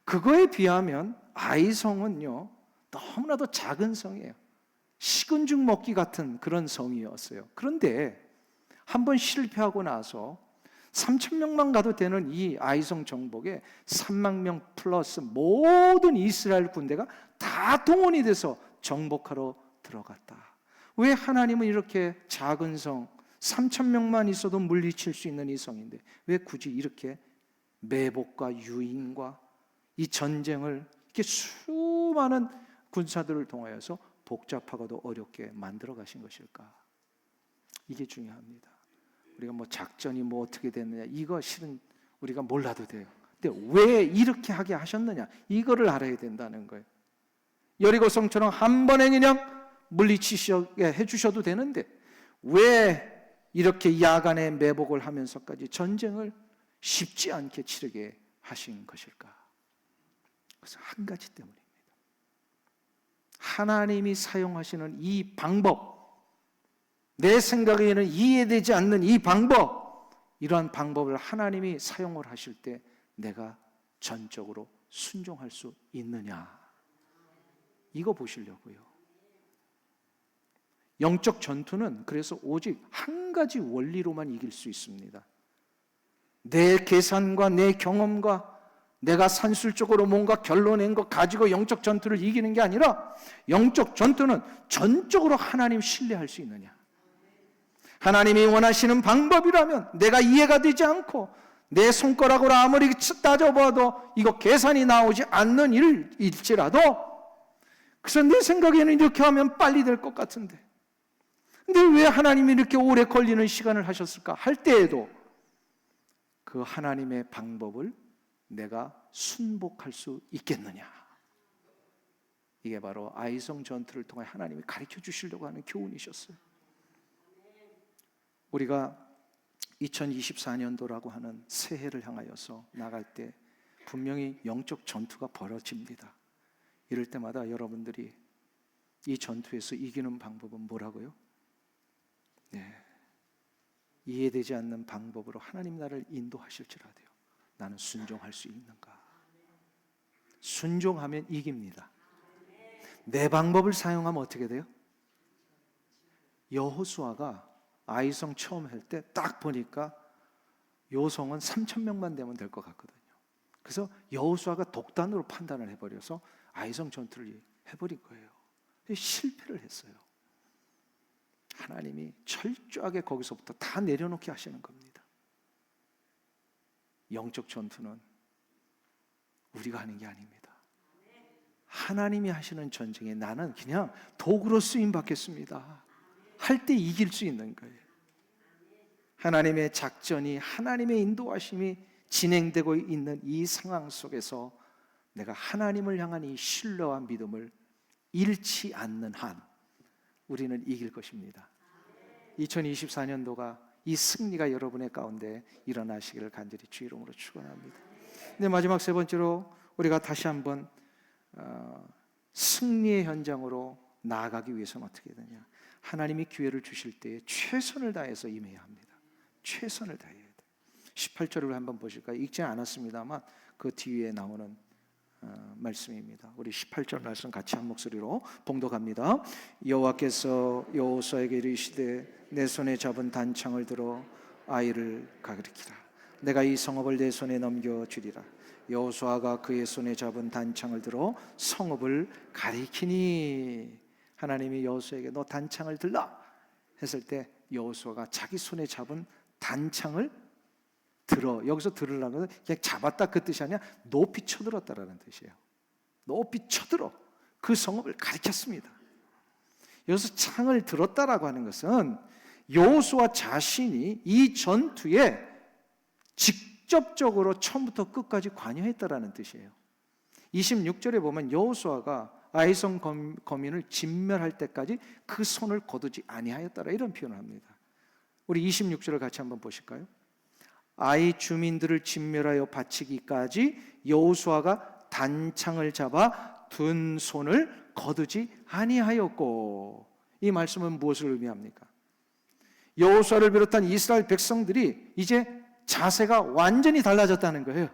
그거에 비하면 아이성은요, 너무나도 작은 성이에요. 식은 죽 먹기 같은 그런 성이었어요. 그런데 한번 실패하고 나서 3천 명만 가도 되는 이 아이성 정복에 3만 명 플러스 모든 이스라엘 군대가 다 동원이 돼서 정복하러 들어갔다. 왜 하나님은 이렇게 작은 성 3천 명만 있어도 물리칠 수 있는 이 성인데 왜 굳이 이렇게 매복과 유인과 이 전쟁을 이렇게 수많은 군사들을 통하여서 복잡하고도 어렵게 만들어 가신 것일까? 이게 중요합니다. 우리가 뭐 작전이 뭐 어떻게 됐느냐 이거 실은 우리가 몰라도 돼요. 근데 왜 이렇게 하게 하셨느냐 이거를 알아야 된다는 거예요. 여리고성처럼 한 번에 그냥 물리치시게 해주셔도 되는데 왜 이렇게 야간에 매복을 하면서까지 전쟁을 쉽지 않게 치르게 하신 것일까? 그래서 한 가지 때문입니다. 하나님이 사용하시는 이 방법, 내 생각에는 이해되지 않는 이 방법, 이러한 방법을 하나님이 사용을 하실 때 내가 전적으로 순종할 수 있느냐, 이거 보시려고요. 영적 전투는 그래서 오직 한 가지 원리로만 이길 수 있습니다. 내 계산과 내 경험과 내가 산술적으로 뭔가 결론낸 것 가지고 영적 전투를 이기는 게 아니라 영적 전투는 전적으로 하나님 신뢰할 수 있느냐. 하나님이 원하시는 방법이라면 내가 이해가 되지 않고 내 손가락으로 아무리 따져봐도 이거 계산이 나오지 않는 일일지라도 그래서 내 생각에는 이렇게 하면 빨리 될 것 같은데 근데 왜 하나님이 이렇게 오래 걸리는 시간을 하셨을까 할 때에도 그 하나님의 방법을 내가 순복할 수 있겠느냐. 이게 바로 아이성 전투를 통해 하나님이 가르쳐 주시려고 하는 교훈이셨어요. 우리가 2024년도라고 하는 새해를 향하여서 나갈 때 분명히 영적 전투가 벌어집니다. 이럴 때마다 여러분들이 이 전투에서 이기는 방법은 뭐라고요? 네. 이해되지 않는 방법으로 하나님 나를 인도하실지라도요, 나는 순종할 수 있는가? 순종하면 이깁니다. 내 방법을 사용하면 어떻게 돼요? 여호수아가 아이성 처음 할 때 딱 보니까 요성은 3,000명만 되면 될 것 같거든요. 그래서 여호수아가 독단으로 판단을 해버려서 아이성 전투를 해버린 거예요. 실패를 했어요. 하나님이 철저하게 거기서부터 다 내려놓게 하시는 겁니다. 영적 전투는 우리가 하는 게 아닙니다. 하나님이 하시는 전쟁에 나는 그냥 도구로 쓰임 받겠습니다. 할 때 이길 수 있는 거예요. 하나님의 작전이, 하나님의 인도하심이 진행되고 있는 이 상황 속에서 내가 하나님을 향한 이 신뢰와 믿음을 잃지 않는 한 우리는 이길 것입니다. 2024년도가 이 승리가 여러분의 가운데 일어나시기를 간절히 주 이름으로 축원합니다. 네, 마지막 세 번째로 우리가 다시 한번 승리의 현장으로 나아가기 위해서는 어떻게 되냐? 하나님이 기회를 주실 때 최선을 다해서 임해야 합니다. 최선을 다해야 돼요. 18절을 한번 보실까요? 읽지 않았습니다만 그 뒤에 나오는 말씀입니다. 우리 18절 말씀 같이 한 목소리로 봉독합니다. 여호와께서 여호수아에게 이르시되 내 손에 잡은 단창을 들어 아이를 가리키라. 내가 이 성읍을 내 손에 넘겨주리라. 여호수아가 그의 손에 잡은 단창을 들어 성읍을 가리키니, 하나님이 여호수아에게 너 단창을 들라 했을 때 여호수아가 자기 손에 잡은 단창을 들어, 여기서 들으라는 것은 그냥 잡았다 그 뜻이 아니라 높이 쳐들었다라는 뜻이에요. 높이 쳐들어 그 성읍을 가리켰습니다. 여기서 창을 들었다라고 하는 것은 여호수아 자신이 이 전투에 직접적으로 처음부터 끝까지 관여했다라는 뜻이에요. 26절에 보면 여호수아가 아이성 거민을 진멸할 때까지 그 손을 거두지 아니하였더라, 이런 표현을 합니다. 우리 26절을 같이 한번 보실까요? 아이 주민들을 진멸하여 바치기까지 여호수아가 단창을 잡아 든 손을 거두지 아니하였고, 이 말씀은 무엇을 의미합니까? 여호수아를 비롯한 이스라엘 백성들이 이제 자세가 완전히 달라졌다는 거예요.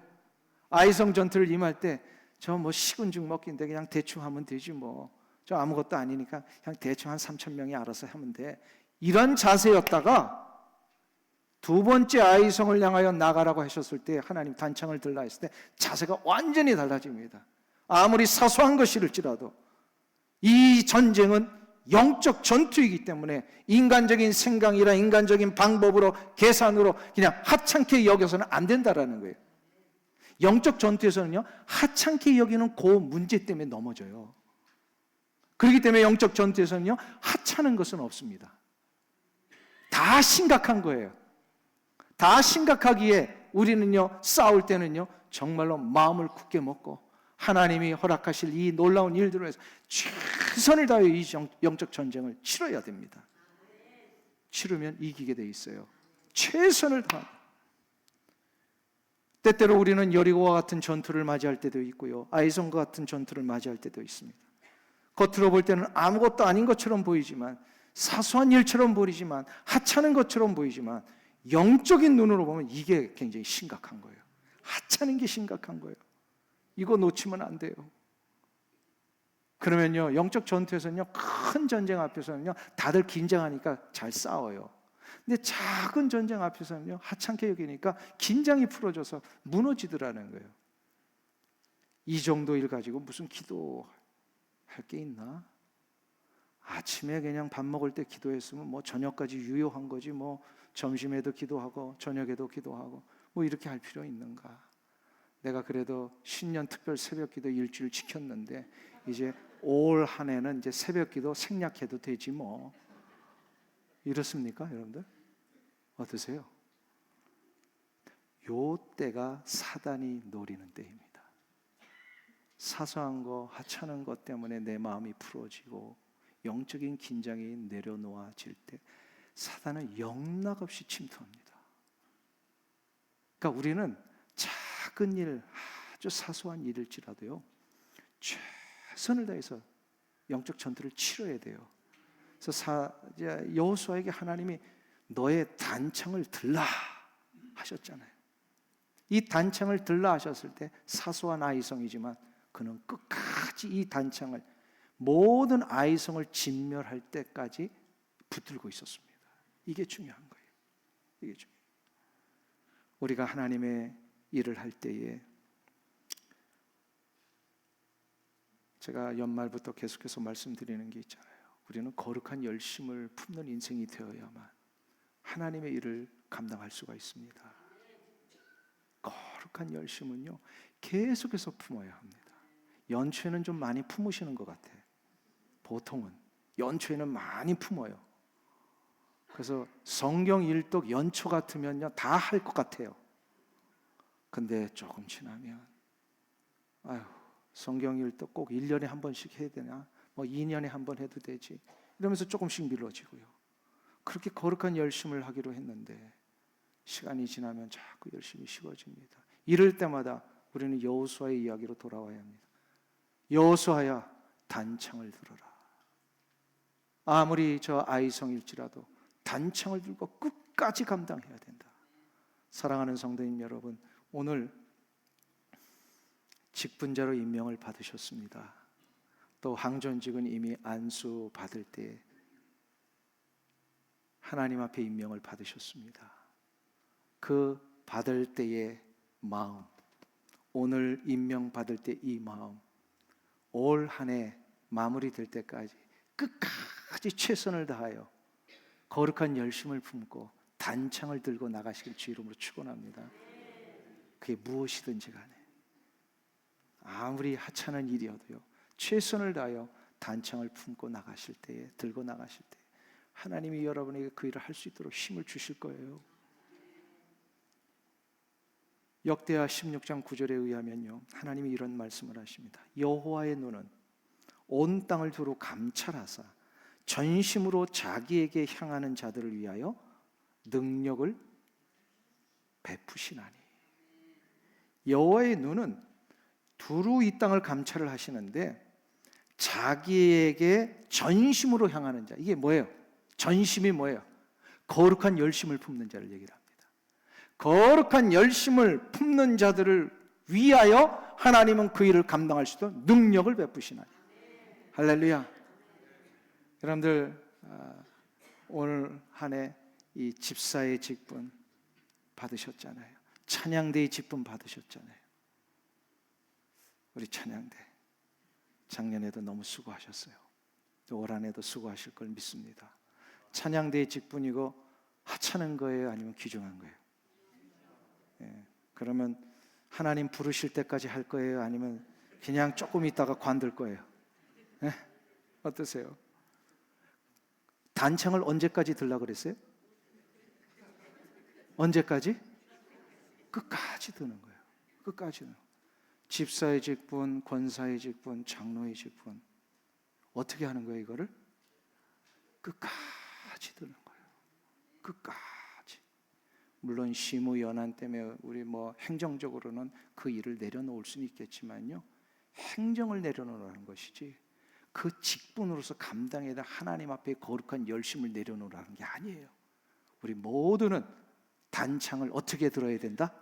아이성 전투를 임할 때 저 뭐 식은 죽 먹기인데 그냥 대충 하면 되지 뭐, 저 아무것도 아니니까 그냥 대충 한 3,000명이 알아서 하면 돼, 이런 자세였다가 두 번째 아이성을 향하여 나가라고 하셨을 때, 하나님 단창을 들라 했을 때 자세가 완전히 달라집니다. 아무리 사소한 것일지라도 이 전쟁은 영적 전투이기 때문에 인간적인 생각이나 인간적인 방법으로, 계산으로 그냥 하찮게 여겨서는 안 된다라는 거예요. 영적 전투에서는요, 하찮게 여기는 그 문제 때문에 넘어져요. 그렇기 때문에 영적 전투에서는요, 하찮은 것은 없습니다. 다 심각한 거예요. 다 심각하기에 우리는요, 싸울 때는요 정말로 마음을 굳게 먹고 하나님이 허락하실 이 놀라운 일들을 위해서 최선을 다하여 이 영적 전쟁을 치러야 됩니다. 치르면 이기게 돼 있어요. 최선을 다하여. 때때로 우리는 여리고와 같은 전투를 맞이할 때도 있고요, 아이성과 같은 전투를 맞이할 때도 있습니다. 겉으로 볼 때는 아무것도 아닌 것처럼 보이지만, 사소한 일처럼 보이지만, 하찮은 것처럼 보이지만, 영적인 눈으로 보면 이게 굉장히 심각한 거예요. 하찮은 게 심각한 거예요. 이거 놓치면 안 돼요. 그러면요, 영적 전투에서는요, 큰 전쟁 앞에서는요 다들 긴장하니까 잘 싸워요. 근데 작은 전쟁 앞에서는요 하찮게 여기니까 긴장이 풀어져서 무너지더라는 거예요. 이 정도 일 가지고 무슨 기도할 게 있나? 아침에 그냥 밥 먹을 때 기도했으면 뭐 저녁까지 유효한 거지, 뭐 점심에도 기도하고 저녁에도 기도하고 뭐 이렇게 할 필요 있는가? 내가 그래도 신년 특별 새벽 기도 일주일 지켰는데 이제 올 한 해는 이제 새벽 기도 생략해도 되지 뭐. 이렇습니까, 여러분들? 어떠세요? 요 때가 사단이 노리는 때입니다. 사소한 거, 하찮은 것 때문에 내 마음이 풀어지고 영적인 긴장이 내려놓아질 때, 사단은 영락없이 침투합니다. 그러니까 우리는 작은 일, 아주 사소한 일일지라도요, 최선을 다해서 영적 전투를 치러야 돼요. 그래서 여호수아에게 하나님이 너의 단창을 들라 하셨잖아요. 이 단창을 들라 하셨을 때 사소한 아이성이지만 그는 끝까지 이 단창을, 모든 아이성을 진멸할 때까지 붙들고 있었습니다. 이게 중요한 거예요. 이게 중요해요. 우리가 하나님의 일을 할 때에, 제가 연말부터 계속해서 말씀드리는 게 있잖아요. 우리는 거룩한 열심을 품는 인생이 되어야만 하나님의 일을 감당할 수가 있습니다. 거룩한 열심은요, 계속해서 품어야 합니다. 연초에는 좀 많이 품으시는 것 같아. 보통은 연초에는 많이 품어요. 그래서 성경 일독 연초 같으면요 다 할 것 같아요. 근데 조금 지나면 아유, 성경 일독 꼭 1년에 한 번씩 해야 되나? 뭐 2년에 한 번 해도 되지. 이러면서 조금씩 미뤄지고요. 그렇게 거룩한 열심을 하기로 했는데 시간이 지나면 자꾸 열심이 식어집니다. 이럴 때마다 우리는 여호수아의 이야기로 돌아와야 합니다. 여호수아야, 단창을 들어라. 아무리 저 아이성일지라도 단창을 들고 끝까지 감당해야 된다. 사랑하는 성도님 여러분, 오늘 직분자로 임명을 받으셨습니다. 또 항존직은 이미 안수 받을 때 하나님 앞에 임명을 받으셨습니다. 그 받을 때의 마음, 오늘 임명 받을 때 이 마음, 올 한 해 마무리될 때까지 끝까지 최선을 다하여 거룩한 열심을 품고 단창을 들고 나가시길 주 이름으로 축원합니다. 그게 무엇이든지 간에, 아무리 하찮은 일이어도요, 최선을 다하여 단창을 품고 나가실 때에, 들고 나가실 때 하나님이 여러분에게 그 일을 할 수 있도록 힘을 주실 거예요. 역대하 16장 9절에 의하면요, 하나님이 이런 말씀을 하십니다. 여호와의 눈은 온 땅을 두루 감찰하사 전심으로 자기에게 향하는 자들을 위하여 능력을 베푸시나니. 여호와의 눈은 두루 이 땅을 감찰을 하시는데 자기에게 전심으로 향하는 자, 이게 뭐예요? 전심이 뭐예요? 거룩한 열심을 품는 자를 얘기를 합니다. 거룩한 열심을 품는 자들을 위하여 하나님은 그 일을 감당할 수 있도록 능력을 베푸시나니. 할렐루야. 여러분들, 오늘 한 해 이 집사의 직분 받으셨잖아요. 찬양대의 직분 받으셨잖아요. 우리 찬양대 작년에도 너무 수고하셨어요. 또 올 한 해도 수고하실 걸 믿습니다. 찬양대의 직분이고 하찮은 거예요, 아니면 귀중한 거예요? 예, 그러면 하나님 부르실 때까지 할 거예요, 아니면 그냥 조금 있다가 관둘 거예요? 예? 어떠세요? 단창을 언제까지 들라 그랬어요? 언제까지? 끝까지 드는 거예요. 끝까지 드는 거예요. 집사의 직분, 권사의 직분, 장로의 직분, 어떻게 하는 거예요? 이거를 끝까지 드는 거예요. 끝까지. 물론 시무 연한 때문에 우리 행정적으로는 그 일을 내려놓을 수는 있겠지만요, 행정을 내려놓으라는 것이지 그 직분으로서 감당해야 될 하나님 앞에 거룩한 열심을 내려놓으라는 게 아니에요. 우리 모두는 단창을 어떻게 들어야 된다?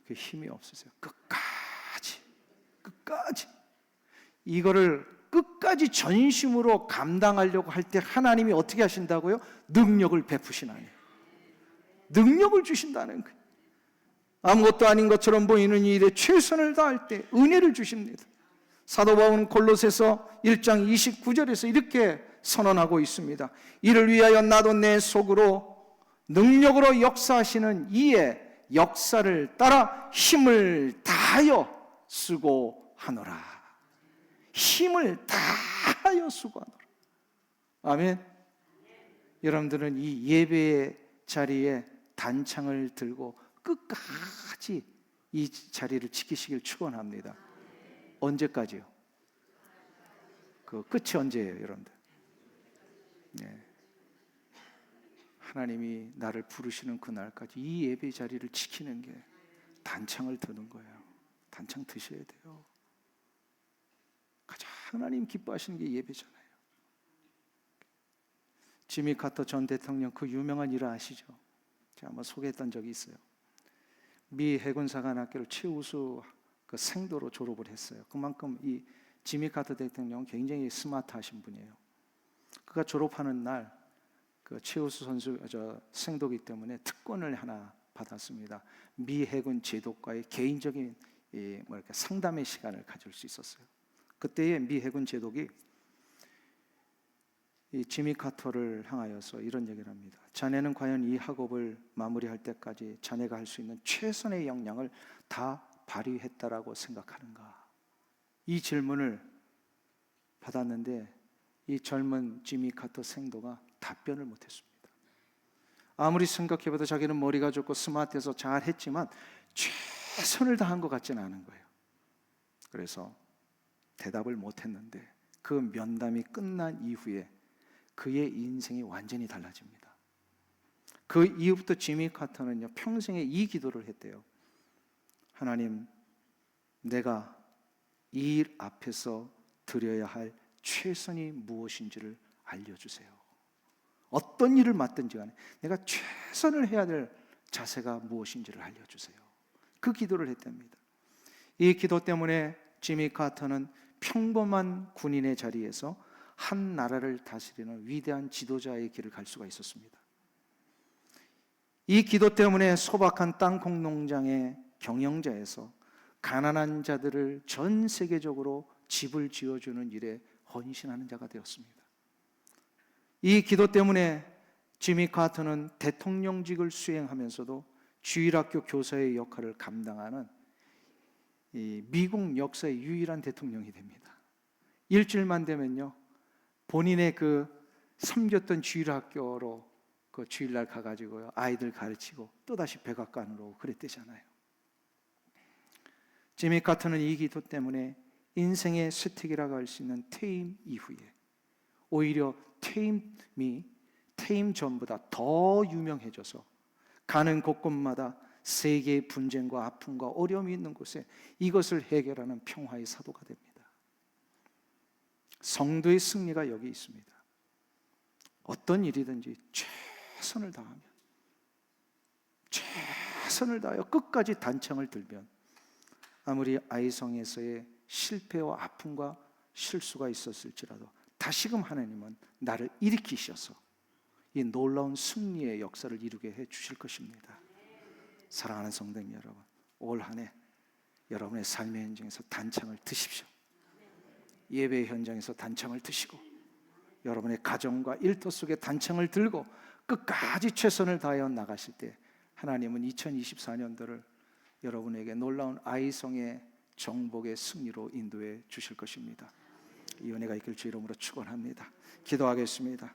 그 힘이 없으세요. 끝까지 이거를 끝까지 전심으로 감당하려고 할 때 하나님이 어떻게 하신다고요? 능력을 베푸시나니. 능력을 주신다는 거예요. 아무것도 아닌 것처럼 보이는 일에 최선을 다할 때 은혜를 주십니다. 사도 바울은 골로새서 1장 29절에서 이렇게 선언하고 있습니다. 이를 위하여 나도 내 속으로 능력으로 역사하시는 이의 역사를 따라 힘을 다하여 수고하노라. 힘을 다하여 수고하노라. 아멘. 여러분들은 이 예배의 자리에 단창을 들고 끝까지 이 자리를 지키시길 축원합니다. 언제까지요? 그 끝이 언제예요, 여러분들? 네. 하나님이 나를 부르시는 그날까지 이 예배 자리를 지키는 게 단창을 드는 거예요. 단창 드셔야 돼요. 가장 하나님 기뻐하시는 게 예배잖아요. 지미 카터 전 대통령 그 유명한 일을 아시죠? 제가 한번 소개했던 적이 있어요. 미 해군사관학교를 최우수 그 생도로 졸업을 했어요. 그만큼 이 지미 카터 대통령은 굉장히 스마트하신 분이에요. 그가 졸업하는 날 그 최우수 선수 생도기 때문에 특권을 하나 받았습니다. 미 해군 제독과의 개인적인 상담의 시간을 가질 수 있었어요. 그때의 미 해군 제독이 이 지미 카터를 향하여서 이런 얘기를 합니다. 자네는 과연 이 학업을 마무리할 때까지 자네가 할 수 있는 최선의 역량을 다 발휘했다라고 생각하는가? 이 질문을 받았는데 이 젊은 지미 카터 생도가 답변을 못했습니다. 아무리 생각해봐도 자기는 머리가 좋고 스마트해서 잘했지만 최선을 다한 것 같지는 않은 거예요. 그래서 대답을 못했는데 그 면담이 끝난 이후에 그의 인생이 완전히 달라집니다. 그 이후부터 지미 카터는요 평생에 이 기도를 했대요. 하나님, 내가 이 일 앞에서 드려야 할 최선이 무엇인지를 알려주세요. 어떤 일을 맡든지 간에 내가 최선을 해야 될 자세가 무엇인지를 알려주세요. 그 기도를 했답니다. 이 기도 때문에 지미 카터는 평범한 군인의 자리에서 한 나라를 다스리는 위대한 지도자의 길을 갈 수가 있었습니다. 이 기도 때문에 소박한 땅콩 농장의 경영자에서 가난한 자들을 전 세계적으로 집을 지어주는 일에 헌신하는 자가 되었습니다. 이 기도 때문에 지미 카터는 대통령직을 수행하면서도 주일학교 교사의 역할을 감당하는 이 미국 역사의 유일한 대통령이 됩니다. 일주일만 되면요 본인의 그 섬겼던 주일학교로 그 주일날 가가지고요 아이들 가르치고 또다시 백악관으로 그랬대잖아요. 지미 카터는 이 기도 때문에 인생의 쇠퇴기라고 할 수 있는 퇴임 이후에 오히려 퇴임 전보다 더 유명해져서 가는 곳곳마다 세계의 분쟁과 아픔과 어려움이 있는 곳에 이것을 해결하는 평화의 사도가 됩니다. 성도의 승리가 여기 있습니다. 어떤 일이든지 최선을 다하면, 최선을 다하여 끝까지 단창을 들면 아무리 아이성에서의 실패와 아픔과 실수가 있었을지라도 다시금 하나님은 나를 일으키셔서 이 놀라운 승리의 역사를 이루게 해 주실 것입니다. 사랑하는 성도님 여러분, 올 한 해 여러분의 삶의 현장에서 단창을 드십시오. 예배 현장에서 단창을 드시고 여러분의 가정과 일터 속에 단창을 들고 끝까지 최선을 다하여 나가실 때 하나님은 2024년도를 여러분에게 놀라운 아이성의 정복의 승리로 인도해 주실 것입니다. 이 은혜가 있길 주 이름으로 축원합니다. 기도하겠습니다.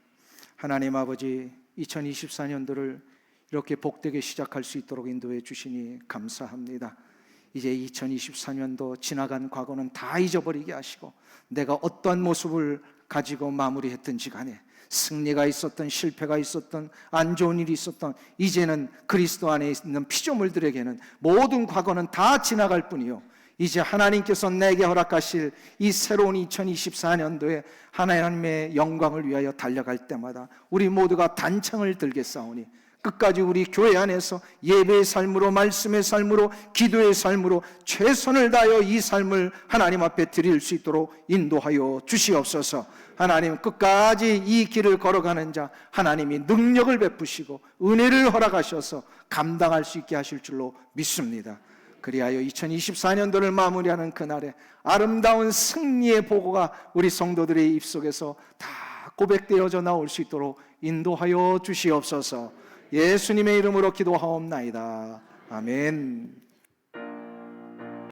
하나님 아버지, 2024년도를 이렇게 복되게 시작할 수 있도록 인도해 주시니 감사합니다. 이제 2024년도 지나간 과거는 다 잊어버리게 하시고 내가 어떠한 모습을 가지고 마무리했든지 간에 승리가 있었던 실패가 있었던 안 좋은 일이 있었던 이제는 그리스도 안에 있는 피조물들에게는 모든 과거는 다 지나갈 뿐이요 이제 하나님께서 내게 허락하실 이 새로운 2024년도에 하나님의 영광을 위하여 달려갈 때마다 우리 모두가 단창을 들겠사오니 끝까지 우리 교회 안에서 예배의 삶으로 말씀의 삶으로 기도의 삶으로 최선을 다하여 이 삶을 하나님 앞에 드릴 수 있도록 인도하여 주시옵소서. 하나님 끝까지 이 길을 걸어가는 자 하나님이 능력을 베푸시고 은혜를 허락하셔서 감당할 수 있게 하실 줄로 믿습니다. 그리하여 2024년도를 마무리하는 그날에 아름다운 승리의 보고가 우리 성도들의 입속에서 다 고백되어져 나올 수 있도록 인도하여 주시옵소서. 예수님의 이름으로 기도하옵나이다. 아멘.